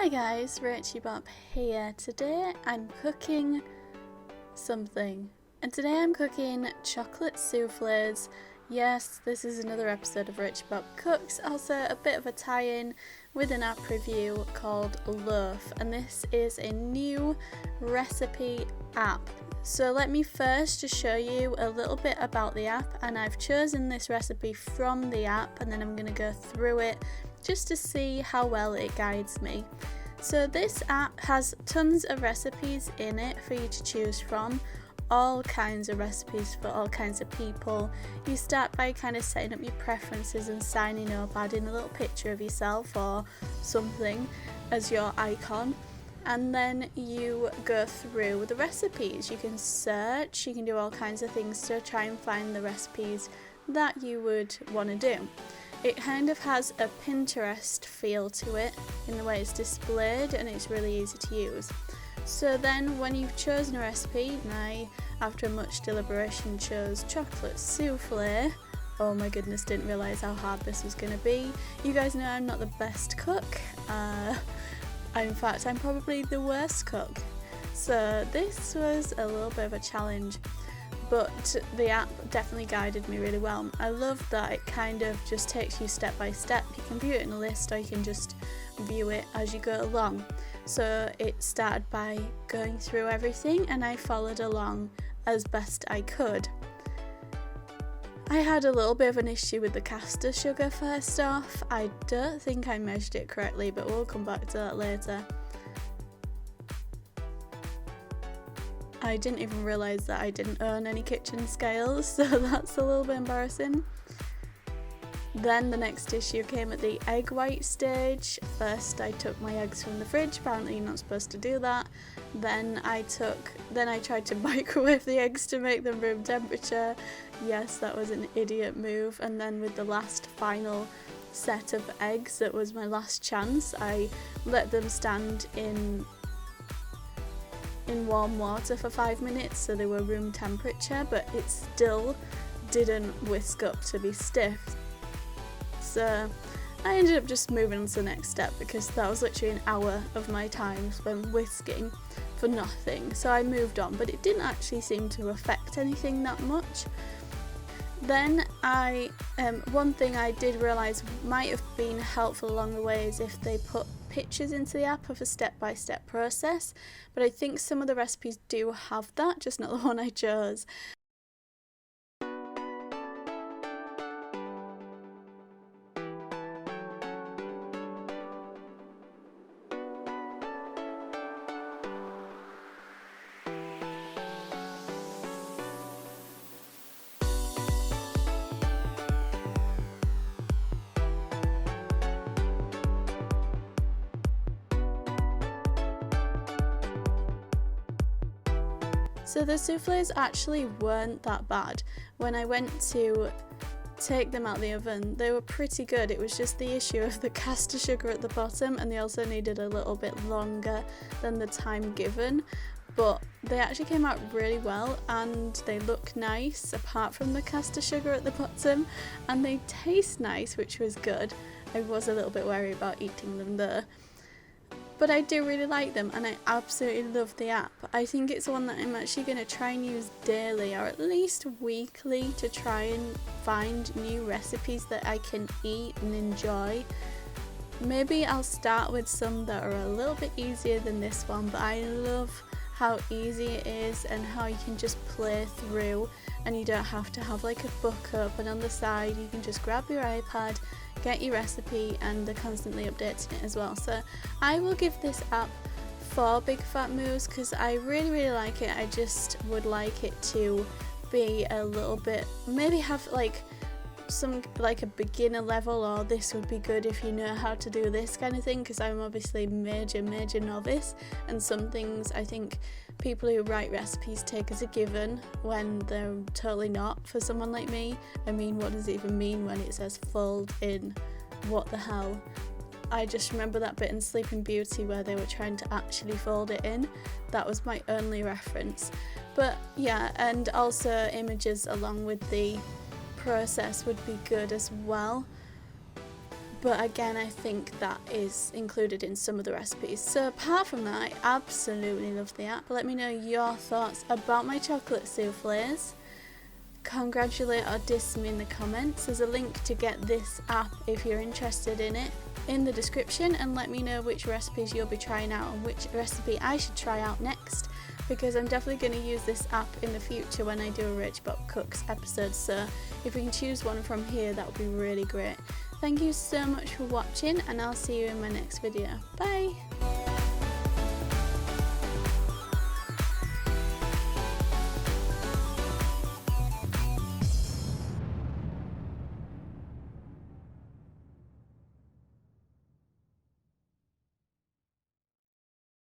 Hi guys, Rachybop here. Today I'm cooking something, and today I'm cooking chocolate soufflés. Yes, this is another episode of Rachybop Cooks, also a bit of a tie-in with an app review called Loaf, and this is a new recipe app. So let me first just show you a little bit about the app, and I've chosen this recipe from the app and then I'm going to go through it just to see how well it guides me. So this app has tons of recipes in it for you to choose from, all kinds of recipes for all kinds of people. You start by kind of setting up your preferences and signing up, adding a little picture of yourself or something as your icon, and then you go through the recipes. You can search, you can do all kinds of things to try and find the recipes that you would want to do. It kind of has a Pinterest feel to it in the way it's displayed, and it's really easy to use. So then when you've chosen a recipe, and I, after much deliberation, chose chocolate souffle. Oh my goodness, didn't realise how hard this was going to be. You guys know I'm not the best cook. In fact, I'm probably the worst cook. So this was a little bit of a challenge. But the app definitely guided me really well. I love that it kind of just takes you step by step. You can view it in a list or you can just view it as you go along. So it started by going through everything and I followed along as best I could. I had a little bit of an issue with the caster sugar first off. I don't think I measured it correctly, but we'll come back to that later. I didn't even realise that I didn't own any kitchen scales, so that's a little bit embarrassing. Then the next issue came at the egg white stage. First I took my eggs from the fridge, apparently you're not supposed to do that. Then I tried to microwave the eggs to make them room temperature. Yes, that was an idiot move. And then with the last final set of eggs, that was my last chance, I let them stand in warm water for 5 minutes so they were room temperature, but it still didn't whisk up to be stiff. So I ended up just moving on to the next step because that was literally an hour of my time spent whisking for nothing. So I moved on, but it didn't actually seem to affect anything that much. Then one thing I did realise might have been helpful along the way is if they put pictures into the app of a step-by-step process, but I think some of the recipes do have that, just not the one I chose. So the soufflés actually weren't that bad. When I went to take them out of the oven, they were pretty good. It was just the issue of the caster sugar at the bottom, and they also needed a little bit longer than the time given. But they actually came out really well and they look nice apart from the caster sugar at the bottom, and they taste nice, which was good. I was a little bit wary about eating them though. But I do really like them and I absolutely love the app. I think it's one that I'm actually going to try and use daily or at least weekly to try and find new recipes that I can eat and enjoy. Maybe I'll start with some that are a little bit easier than this one, but I love how easy it is and how you can just play through and you don't have to have like a book up, and on the side you can just grab your iPad, get your recipe, and they're constantly updating it as well. So I will give this app 4 big fat moves because I really like it. I just would like it to be a little bit, maybe have like a beginner level, or this would be good if you know how to do this kind of thing, because I'm obviously major novice, and some things I think people who write recipes take as a given when they're totally not for someone like me. I mean, what does it even mean when it says fold in? What the hell? I just remember that bit in Sleeping Beauty where they were trying to actually fold it in. That was my only reference. But yeah, and also images along with the process would be good as well. but again I think that is included in some of the recipes. So apart from that, I absolutely love the app. Let me know your thoughts about my chocolate soufflés. Congratulate or diss me in the comments. There's a link to get this app if you're interested in it in the description, and let me know which recipes you'll be trying out and which recipe I should try out next, because I'm definitely going to use this app in the future when I do a Rachybop Cooks episode. So if we can choose one from here, that would be really great. Thank you so much for watching, and I'll see you in my next video. Bye!